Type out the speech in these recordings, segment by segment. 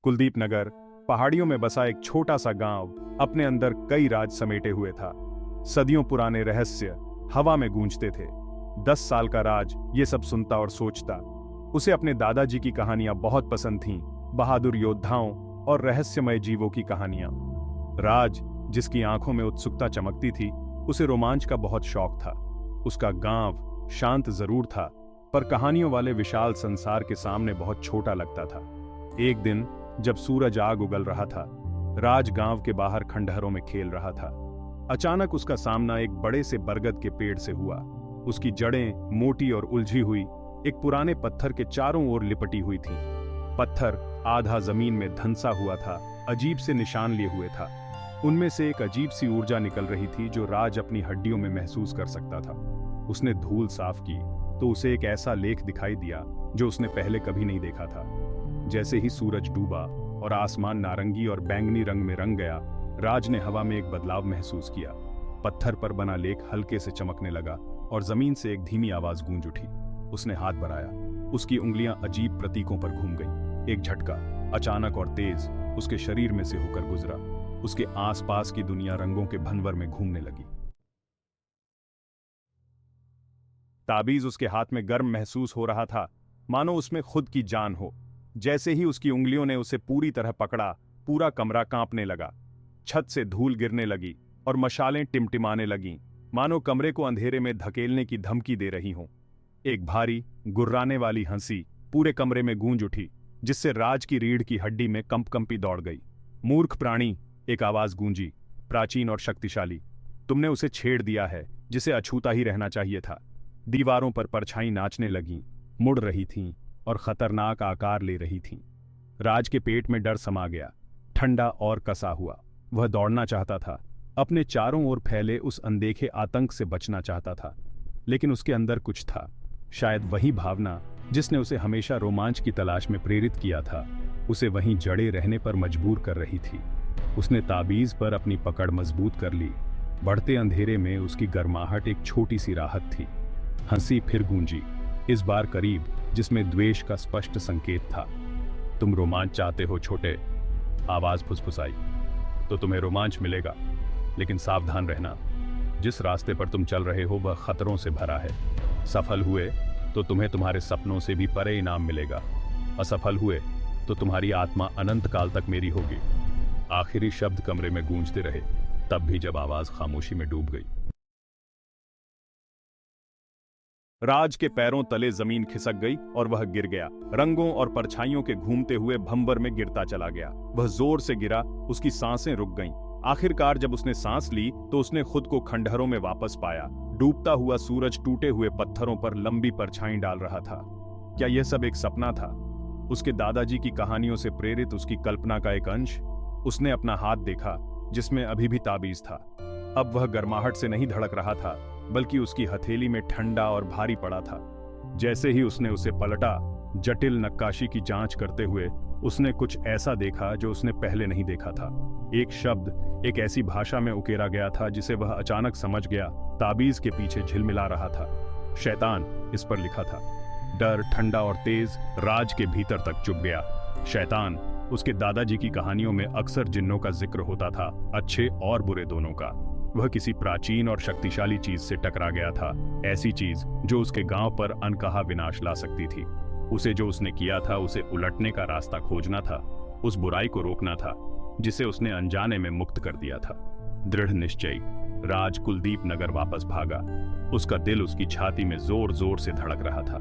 कुलदीप नगर पहाड़ियों में बसा एक छोटा सा गांव अपने अंदर कई राज समेटे हुए था। सदियों पुराने रहस्य हवा में गूंजते थे। 10 साल का राज ये सब सुनता और सोचता। उसे अपने दादाजी की कहानियां बहुत पसंद थीं, बहादुर योद्धाओं और रहस्यमय जीवों की कहानियां। राज, जिसकी आंखों में उत्सुकता चमकती थी, उसे रोमांच का बहुत शौक था। उसका गांव शांत जरूर था, पर कहानियों वाले विशाल संसार के सामने बहुत छोटा लगता था। एक दिन जब सूरज आग उगल रहा था, राज गांव के बाहर खंडहरों में खेल रहा था। अचानक उसका सामना एक बड़े से बरगद के पेड़ से हुआ। उसकी जड़ें मोटी और उलझी हुई एक पुराने पत्थर के चारों ओर लिपटी हुई थीं। पत्थर आधा जमीन में धंसा हुआ था, अजीब से निशान लिए हुए था। उनमें से एक अजीब सी ऊर्जा निकल रही थी जो राज अपनी हड्डियों में महसूस कर सकता था। उसने धूल साफ की तो उसे एक ऐसा लेख दिखाई दिया जो उसने पहले कभी नहीं देखा था। जैसे ही सूरज डूबा और आसमान नारंगी और बैंगनी रंग में रंग गया, राज ने हवा में एक बदलाव महसूस किया। पत्थर पर बना लेख हल्के से चमकने लगा और जमीन से एक धीमी आवाज गूंज उठी। उसने हाथ बढ़ाया, उसकी उंगलियां अजीब प्रतीकों पर घूम गईं। एक झटका अचानक और तेज उसके शरीर में से होकर गुजरा। उसके आसपास की दुनिया रंगों के भंवर में घूमने लगी। ताबीज उसके हाथ में गर्म महसूस हो रहा था, मानो उसमें खुद की जान हो। जैसे ही उसकी उंगलियों ने उसे पूरी तरह पकड़ा, पूरा कमरा कांपने लगा। छत से धूल गिरने लगी और मशालें टिमटिमाने लगीं, मानो कमरे को अंधेरे में धकेलने की धमकी दे रही हों। एक भारी गुर्राने वाली हंसी पूरे कमरे में गूंज उठी, जिससे राज की रीढ़ की हड्डी में कंपकंपी दौड़ गई। मूर्ख प्राणी, एक आवाज गूंजी, प्राचीन और शक्तिशाली। तुमने उसे छेड़ दिया है जिसे अछूता ही रहना चाहिए था। दीवारों पर परछाई नाचने लगीं, मुड़ रही थीं और खतरनाक आकार ले रही थीं। राज के पेट में डर समा गया, ठंडा और कसा हुआ। वह दौड़ना चाहता था, अपने चारों ओर फैले उस अनदेखे आतंक से बचना चाहता था। लेकिन उसके अंदर कुछ था, शायद वही भावना जिसने उसे हमेशा रोमांच की तलाश में प्रेरित किया था, उसे वहीं जड़े रहने पर मजबूर कर रही थी। उसने ताबीज पर अपनी पकड़ मजबूत कर ली। बढ़ते अंधेरे में उसकी गर्माहट एक छोटी सी राहत थी। हंसी फिर गूंजी, इस बार करीब, जिसमें द्वेष का स्पष्ट संकेत था। तुम रोमांच चाहते हो छोटे, आवाज फुसफुसाई। तो तुम्हें रोमांच मिलेगा, लेकिन सावधान रहना। जिस रास्ते पर तुम चल रहे हो वह खतरों से भरा है। सफल हुए तो तुम्हें तुम्हारे सपनों से भी परे इनाम मिलेगा। असफल हुए तो तुम्हारी आत्मा अनंत काल तक मेरी होगी। आखिरी शब्द कमरे में गूंजते रहे, तब भी जब आवाज खामोशी में डूब गई। राज के पैरों तले जमीन खिसक गई और वह गिर गया। रंगों और परछाइयों के घूमते हुए भंवर में गिरता चला गया। वह जोर से गिरा, उसकी सांसें रुक गईं। आखिरकार जब उसने सांस ली तो उसने खुद को खंडहरों में वापस पाया। डूबता हुआ सूरज टूटे हुए पत्थरों पर लंबी परछाई डाल रहा था। क्या यह सब एक सपना था? उसके दादाजी की कहानियों से प्रेरित उसकी कल्पना का एक अंश? उसने अपना हाथ देखा, जिसमें अभी भी ताबीज था। अब वह गर्माहट से नहीं धड़क रहा था, बल्कि उसकी हथेली में ठंडा और भारी पड़ा था। जैसे ही उसने उसे पलटा, जटिल नक्काशी की जांच करते हुए उसने कुछ ऐसा देखा जो उसने पहले नहीं देखा था। एक शब्द एक ऐसी भाषा में उकेरा गया था जिसे वह अचानक समझ गया। ताबीज के पीछे झिलमिला रहा था। शैतान, इस पर लिखा था। डर ठंडा और तेज राज के भीतर तक चुभ गया। शैतान, उसके दादाजी की कहानियों में अक्सर जिन्नों का जिक्र होता था, अच्छे और बुरे दोनों का। वह किसी प्राचीन और शक्तिशाली चीज से टकरा गया था, ऐसी चीज जो उसके गांव पर अनकहा विनाश ला सकती थी। उसे जो उसने किया था, उसे उलटने का रास्ता खोजना था, उस बुराई को रोकना था जिसे उसने अनजाने में मुक्त कर दिया था। दृढ़ निश्चयी राज कुलदीप नगर वापस भागा। उसका दिल उसकी छाती में जोर जोर से धड़क रहा था।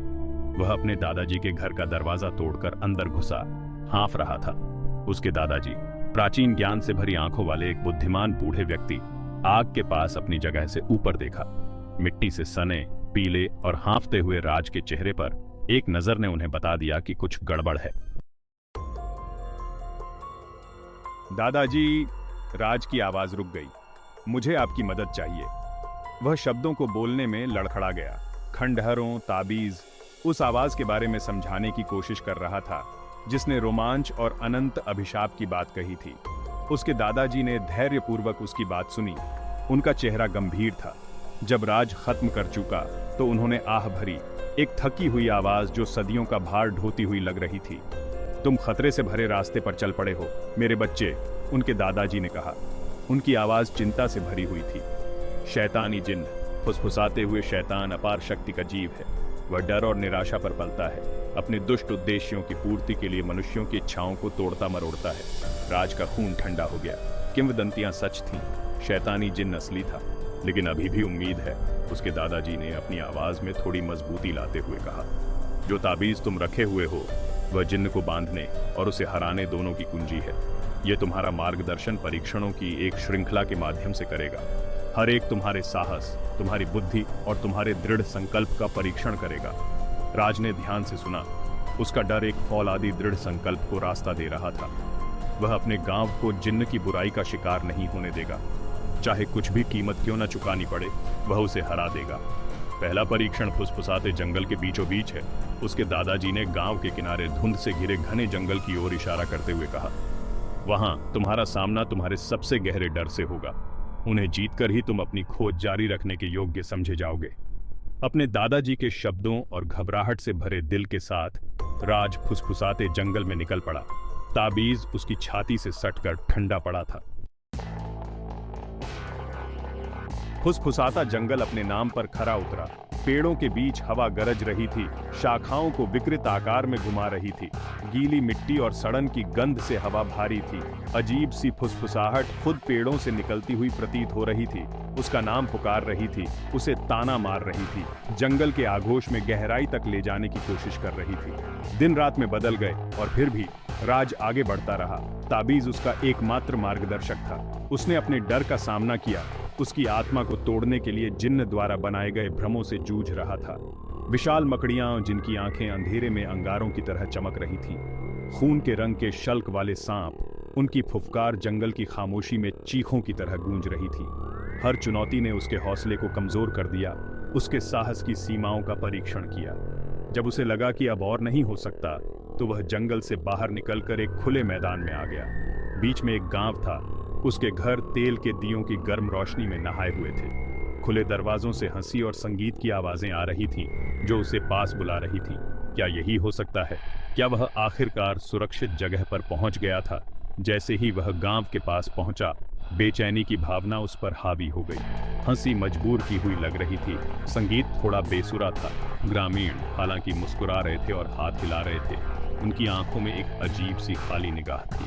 वह अपने दादाजी के घर का दरवाजा तोड़कर अंदर घुसा, हाँफ रहा था। उसके दादाजी, प्राचीन ज्ञान से भरी आंखों वाले एक बुद्धिमान बूढ़े व्यक्ति, आग के पास अपनी जगह से ऊपर देखा। मिट्टी से सने, पीले और हाँफते हुए राज के चेहरे पर एक नजर ने उन्हें बता दिया कि कुछ गड़बड़ है। दादाजी, राज की आवाज रुक गई। मुझे आपकी मदद चाहिए। वह शब्दों को बोलने में लड़खड़ा गया। खंडहरों, ताबीज, उस आवाज के बारे में समझाने की कोशिश कर रहा था जिसने रोमांच और अनंत अभिशाप की बात कही थी। उसके दादाजी ने धैर्यपूर्वक उसकी बात सुनी। उनका चेहरा गंभीर था। जब राज खत्म कर चुका तो उन्होंने आह भरी, एक थकी हुई आवाज जो सदियों का भार ढोती हुई लग रही थी। तुम खतरे से भरे रास्ते पर चल पड़े हो मेरे बच्चे, उनके दादाजी ने कहा। उनकी आवाज चिंता से भरी हुई थी। शैतानी जिन्न, फुसफुसाते हुए शैतान अपार शक्ति का जीव है। वह डर और निराशा पर पलता है। अपने दुष्ट उद्देश्यों की पूर्ति के लिए मनुष्यों की इच्छाओं को तोड़ता मरोड़ता है। राज का खून ठंडा हो गया। किंवदंतियां सच थीं। शैतानी जिन्न असली था, लेकिन अभी भी उम्मीद है, उसके दादाजी ने अपनी आवाज में थोड़ी मजबूती लाते हुए कहा। जो ताबीज तुम रखे हुए हो वह जिन्न को बांधने और उसे हराने दोनों की कुंजी है। यह तुम्हारा मार्गदर्शन परीक्षणों की एक श्रृंखला के माध्यम से करेगा। हर एक तुम्हारे साहस, तुम्हारी बुद्धि और तुम्हारे दृढ़ संकल्प का परीक्षण करेगा। राज ने ध्यान से सुना। उसका डर एक फौलादी दृढ़ संकल्प को रास्ता दे रहा था। वह अपने गांव को जिन्न की बुराई का शिकार नहीं होने देगा। चाहे कुछ भी कीमत क्यों न चुकानी पड़े, वह उसे हरा देगा। पहला परीक्षण फुसफुसाते जंगल के बीचों बीच है, उसके दादाजी ने गांव के किनारे धुंध से घिरे घने जंगल की ओर इशारा करते हुए कहा। वहां तुम्हारा सामना तुम्हारे सबसे गहरे डर से होगा। उन्हें जीतकर ही तुम अपनी खोज जारी रखने के योग्य समझे जाओगे। अपने दादाजी के शब्दों और घबराहट से भरे दिल के साथ राज फुसफुसाते जंगल में निकल पड़ा। ताबीज उसकी छाती से सटकर ठंडा पड़ा था। फुसफुसाता जंगल अपने नाम पर खरा उतरा। पेड़ों के बीच हवा गरज रही थी, शाखाओं को विकृत आकार में घुमा रही थी। गीली मिट्टी और सड़न की गंध से हवा भारी थी। अजीब सी फुसफुसाहट खुद पेड़ों से निकलती हुई प्रतीत हो रही थी। उसका नाम पुकार रही थी, उसे ताना मार रही थी, जंगल के आगोश में गहराई तक ले जाने की कोशिश कर रही थी। दिन रात में बदल गए और फिर भी राज आगे बढ़ता रहा। ताबीज उसका एकमात्र मार्गदर्शक था। उसने अपने डर का सामना किया। उसकी आत्मा को तोड़ने के लिए जिन्न द्वारा बनाए गए भ्रमों से जूझ रहा था। विशाल मकड़ियां जिनकी आंखें अंधेरे में अंगारों की तरह चमक रही थीं। खून के रंग के शल्क वाले सांप, उनकी फुफकार जंगल की खामोशी में चीखों की तरह गूंज रही थी। हर चुनौती ने उसके हौसले को कमजोर कर दिया, उसके साहस की सीमाओं का परीक्षण किया। जब उसे लगा कि अब और नहीं हो सकता, तो वह जंगल से बाहर निकलकर एक खुले मैदान में आ गया। बीच में एक गांव था। उसके घर तेल के दियों की गर्म रोशनी में नहाए हुए थे। खुले दरवाजों से हंसी और संगीत की आवाजें आ रही थीं, जो उसे पास बुला रही थीं। क्या यही हो सकता है? क्या वह आखिरकार सुरक्षित जगह पर पहुंच गया था? जैसे ही वह गांव के पास पहुंचा, बेचैनी की भावना उस पर हावी हो गई। हंसी मजबूर की हुई लग रही थी, संगीत थोड़ा बेसुरा था। ग्रामीण हालांकि मुस्कुरा रहे थे और हाथ हिला रहे थे। उनकी आंखों में एक अजीब सी खाली निगाह थी।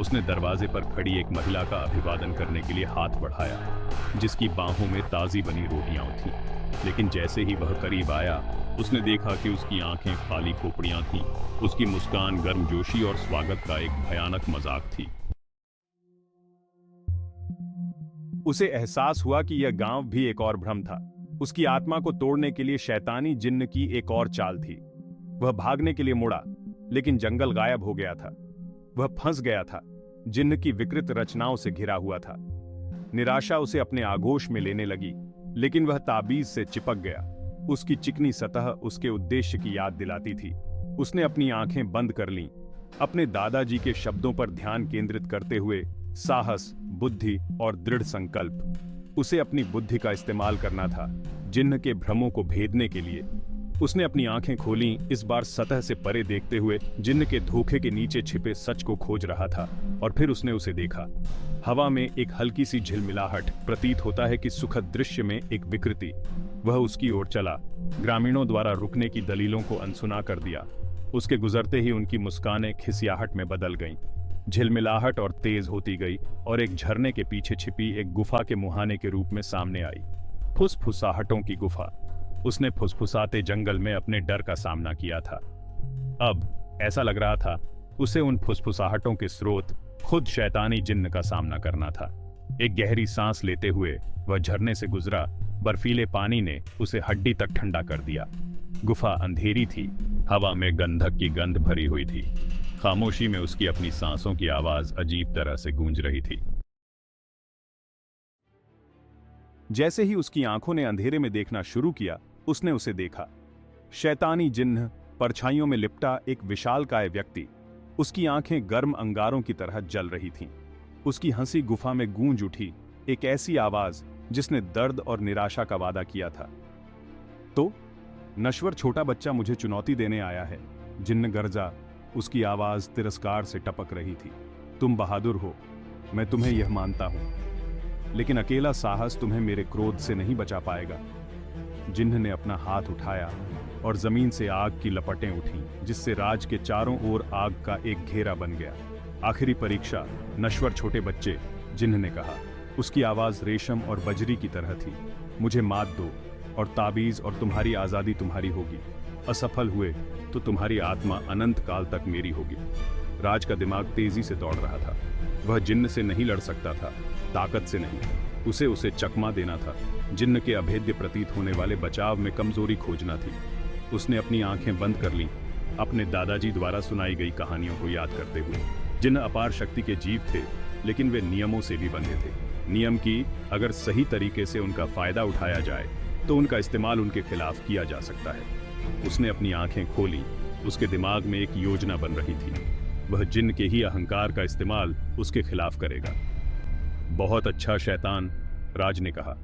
उसने दरवाजे पर खड़ी एक महिला का अभिवादन करने के लिए हाथ बढ़ाया, जिसकी बाहों में ताजी बनी रोटियां थीं। लेकिन जैसे ही वह करीब आया, उसने देखा कि उसकी आंखें खाली खोपड़ियां थीं। उसकी मुस्कान गर्मजोशी और स्वागत का एक भयानक मजाक थी। उसे एहसास हुआ कि यह गांव भी एक और भ्रम था। उसकी आत्मा को तोड़ने के लिए शैतानी जिन्न की एक और चाल थी। वह भागने के लिए मुड़ा, लेकिन जंगल गायब हो गया था। वह फंस गया था, जिन्न की विकृत रचनाओं से घिरा हुआ था। निराशा उसे अपने आगोश में लेने लगी, लेकिन वह ताबीज से चिपक गया। उसकी चिकनी सतह उसके उद्देश्य की याद दिलाती थी। उसने अपनी आंखें बंद कर लीं, अपने दादाजी के शब्दों पर ध्यान केंद्रित करते हुए। साहस, बुद्धि और दृढ़ संकल्प। उसे अपनी बुद्धि का इस्तेमाल करना था, जिन्न के भ्रमों को भेदने के लिए। उसने अपनी आंखें खोलीं, इस बार सतह से परे देखते हुए जिन्न के धोखे के नीचे छिपे सच को खोज रहा था। और फिर उसने उसे देखा। हवा में एक हल्की सी झिलमिलाहट, प्रतीत होता है कि सुखद दृश्य में एक विकृति। वह उसकी ओर चला। ग्रामीणों द्वारा रुकने की दलीलों को अनसुना कर दिया। उसके गुजरते ही उनकी मुस्कानें खिसियाहट में बदल गईं। झिलमिलाहट और तेज होती गई और एक झरने के पीछे छिपी एक गुफा के मुहाने के रूप में सामने आई। फुसफुसाहटों की गुफा। उसने फुसफुसाते जंगल में अपने डर का सामना किया था। अब ऐसा लग रहा था उसे उन फुसफुसाहटों के स्रोत, खुद शैतानी जिन्न का सामना करना था। एक गहरी सांस लेते हुए वह झरने से गुजरा। बर्फीले पानी ने उसे हड्डी तक ठंडा कर दिया। गुफा अंधेरी थी, हवा में गंधक की गंध भरी हुई थी। खामोशी में उसकी अपनी सांसों की आवाज अजीब तरह से गूंज रही थी। जैसे ही उसकी आंखों ने अंधेरे में देखना शुरू किया, उसने उसे देखा। शैतानी जिन्न, परछाइयों में लिपटा एक विशालकाय व्यक्ति। उसकी आंखें गर्म अंगारों की तरह जल रही थीं। उसकी हंसी गुफा में गूंज उठी, एक ऐसी आवाज जिसने दर्द और निराशा का वादा किया था। तो नश्वर छोटा बच्चा मुझे चुनौती देने आया है, जिन्न गरजा। उसकी आवाज तिरस्कार से टपक रही थी। तुम बहादुर हो, मैं तुम्हें यह मानता हूं, लेकिन अकेला साहस तुम्हें मेरे क्रोध से नहीं बचा पाएगा। जिन्न ने अपना हाथ उठाया और जमीन से आग की लपटें उठीं, जिससे राज के चारों ओर आग का एक घेरा बन गया। आखिरी परीक्षा, नश्वर छोटे बच्चे, जिन्न ने कहा। उसकी आवाज रेशम और बजरी की तरह थी। मुझे मात दो और ताबीज और तुम्हारी आजादी तुम्हारी होगी। असफल हुए तो तुम्हारी आत्मा अनंत काल तक मेरी होगी। राज का दिमाग तेजी से दौड़ रहा था। वह जिन्न से नहीं लड़ सकता था, ताकत से नहीं। उसे चकमा देना था। जिन्न के अभेद्य प्रतीत होने वाले बचाव में कमजोरी खोजना थी। उसने अपनी आंखें बंद कर लीं, अपने दादाजी द्वारा सुनाई गई कहानियों को याद करते हुए। जिन्न अपार शक्ति के जीव थे, लेकिन वे नियमों से भी बंधे थे। नियम की अगर सही तरीके से उनका फायदा उठाया जाए तो उनका इस्तेमाल उनके खिलाफ किया जा सकता है। उसने अपनी आंखें खोली। उसके दिमाग में एक योजना बन रही थी। वह जिन्न के ही अहंकार का इस्तेमाल उसके खिलाफ करेगा। बहुत अच्छा शैतान, राज ने कहा।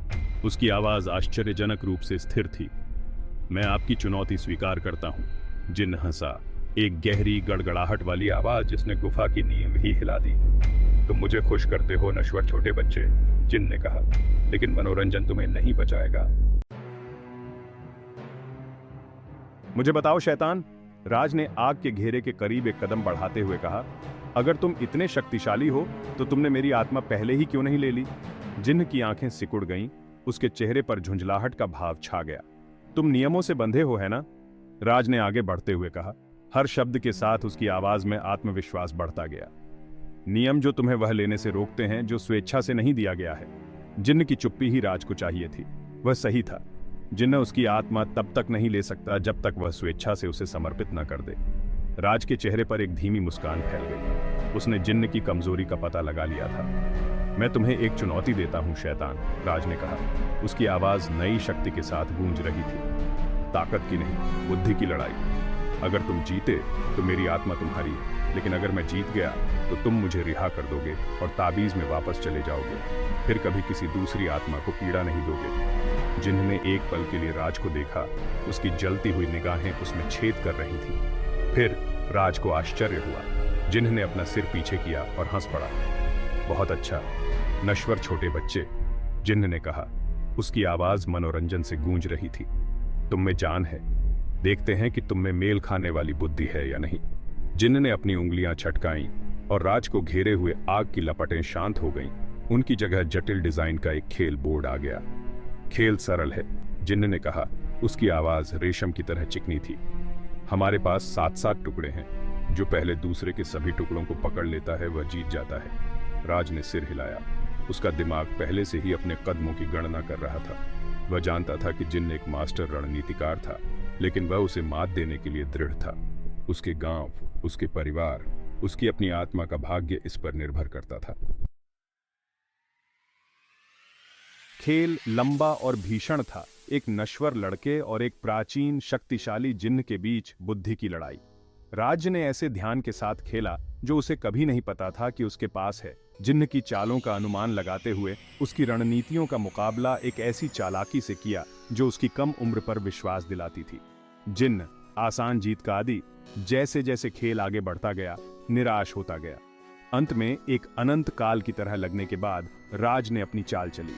उसकी आवाज आश्चर्यजनक रूप से स्थिर थी। मैं आपकी चुनौती स्वीकार करता हूं। जिन्न हंसा, एक गहरी गड़गड़ाहट वाली आवाज जिसने गुफा की नींव ही हिला दी। तुम मुझे खुश करते हो नश्वर छोटे बच्चे, जिन्न ने कहा, लेकिन मनोरंजन तुम्हें नहीं बचाएगा। मुझे बताओ शैतान, राज ने आग के घेरे के करीब एक कदम बढ़ाते हुए कहा। अगर तुम इतने शक्तिशाली हो तो तुमने मेरी आत्मा पहले ही क्यों नहीं ले ली? जिन्न की आंखें सिकुड़ गईं, उसके चेहरे पर झुंझलाहट का भाव छा गया। तुम नियमों से बंधे हो, है ना? राज ने आगे बढ़ते हुए कहा। हर शब्द के साथ उसकी आवाज में आत्मविश्वास बढ़ता गया। नियम जो तुम्हें वह लेने से रोकते हैं जो स्वेच्छा से नहीं दिया गया है। जिन्न की चुप्पी ही राज को चाहिए थी। वह सही था। जिन्न उसकी आत्मा तब तक नहीं ले सकता जब तक वह स्वेच्छा से उसे समर्पित न कर दे। राज के चेहरे पर एक धीमी मुस्कान फैल गई। उसने जिन्न की कमजोरी का पता लगा लिया था। मैं तुम्हें एक चुनौती देता हूं शैतान, राज ने कहा। उसकी आवाज नई शक्ति के साथ गूंज रही थी। ताकत की नहीं, बुद्धि की लड़ाई। अगर तुम जीते तो मेरी आत्मा तुम्हारी है, लेकिन अगर मैं जीत गया तो तुम मुझे रिहा कर दोगे और ताबीज में वापस चले जाओगे। फिर कभी किसी दूसरी आत्मा को पीड़ा नहीं दोगे। जिन्न ने एक पल के लिए राज को देखा। उसकी जलती हुई निगाहें उसमें छेद कर रही थी। फिर राज को आश्चर्य हुआ। जिन्न ने अपना सिर पीछे किया और हंस पड़ा। बहुत अच्छा नश्वर छोटे बच्चे, जिन्न ने कहा। उसकी आवाज मनोरंजन से गूंज रही थी। तुम में जान है, देखते हैं कि तुम में मेल खाने वाली बुद्धि है या नहीं। जिन्न ने अपनी उंगलियां छटकाईं और राज को घेरे हुए आग की लपटें शांत हो गईं। उनकी जगह जटिल डिजाइन का एक खेल बोर्ड आ गया। खेल सरल है, जिन्न ने कहा। उसकी आवाज रेशम की तरह चिकनी थी। हमारे पास 7-7 टुकड़े हैं। जो पहले दूसरे के सभी टुकड़ों को पकड़ लेता है वह जीत जाता है। राज ने सिर हिलाया। उसका दिमाग पहले से ही अपने कदमों की गणना कर रहा था। वह जानता था कि जिन्न एक मास्टर रणनीतिकार था, लेकिन वह उसे मात देने के लिए दृढ़ था। उसके गांव, उसके परिवार, उसकी अपनी आत्मा का भाग्य इस पर निर्भर करता था। खेल लंबा और भीषण था। एक नश्वर लड़के और एक प्राचीन शक्तिशाली जिन्न के बीच बुद्धि की लड़ाई। राज ने ऐसे ध्यान के साथ खेला जो उसे कभी नहीं पता था कि उसके पास है। जिन्न की चालों का अनुमान लगाते हुए उसकी रणनीतियों का मुकाबला एक ऐसी चालाकी से किया जो उसकी कम उम्र पर विश्वास दिलाती थी। जिन्न, आसान जीत का आदी, जैसे जैसे खेल आगे बढ़ता गया निराश होता गया। अंत में एक अनंत काल की तरह लगने के बाद राज ने अपनी चाल चली।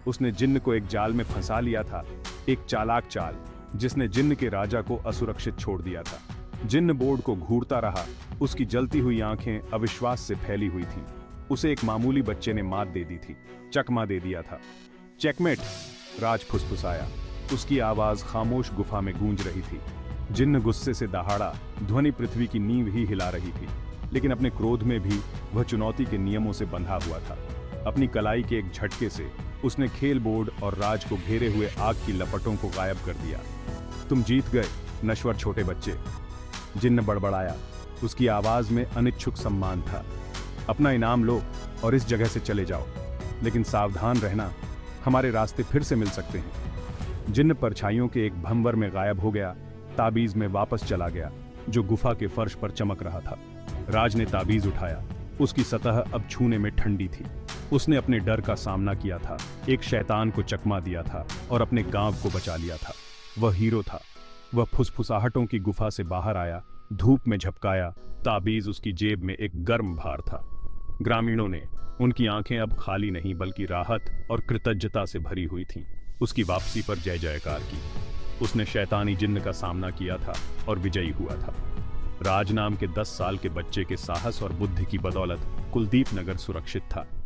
उसने जिन्न को एक जाल में फंसा लिया था, एक चालाक चाल जिसने जिन्न के राजा को असुरक्षित छोड़ दिया था। जिन्न बोर्ड को घूरता रहा। उसकी जलती हुई आंखें अविश्वास से फैली हुई थीं। उसे एक मामूली बच्चे ने मात दे दी थी, चकमा दे दिया था। चेकमेट, राज फुसफुसाया। उसकी आवाज खामोश गुफा में गूंज रही थी। जिन्न गुस्से से दहाड़ा। ध्वनि पृथ्वी की नींव ही हिला रही थी, लेकिन अपने क्रोध में भी वह चुनौती के नियमों से बंधा हुआ था। अपनी कलाई के एक झटके से उसने खेल बोर्ड और राज को घेरे हुए आग की लपटों को गायब कर दिया। तुम जीत गए नश्वर छोटे बच्चे, जिन्न बड़बड़ाया। उसकी आवाज में अनिच्छुक सम्मान था। अपना इनाम लो और इस जगह से चले जाओ, लेकिन सावधान रहना, हमारे रास्ते फिर से मिल सकते हैं। जिन्न परछाइयों के एक भंवर में गायब हो गया। ताबीज में वापस चला गया जो गुफा के फर्श पर चमक रहा था। राज ने ताबीज उठाया। उसकी सतह अब छूने में ठंडी थी। उसने अपने डर का सामना किया था, एक शैतान को चकमा दिया था और अपने गांव को बचा लिया था। वह हीरो था। वह फुसफुसाहटों की गुफा से बाहर आया धूप में झपकाया। ताबीज उसकी जेब में एक गर्म भार था। ग्रामीणों ने, उनकी आंखें अब खाली नहीं बल्कि राहत और कृतज्ञता से भरी हुई थीं, उसकी वापसी पर जय जयकार की। उसने शैतानी जिन्न का सामना किया था और विजयी हुआ था। राज नाम के 10 साल के बच्चे के साहस और बुद्धि की बदौलत कुलदीप नगर सुरक्षित था।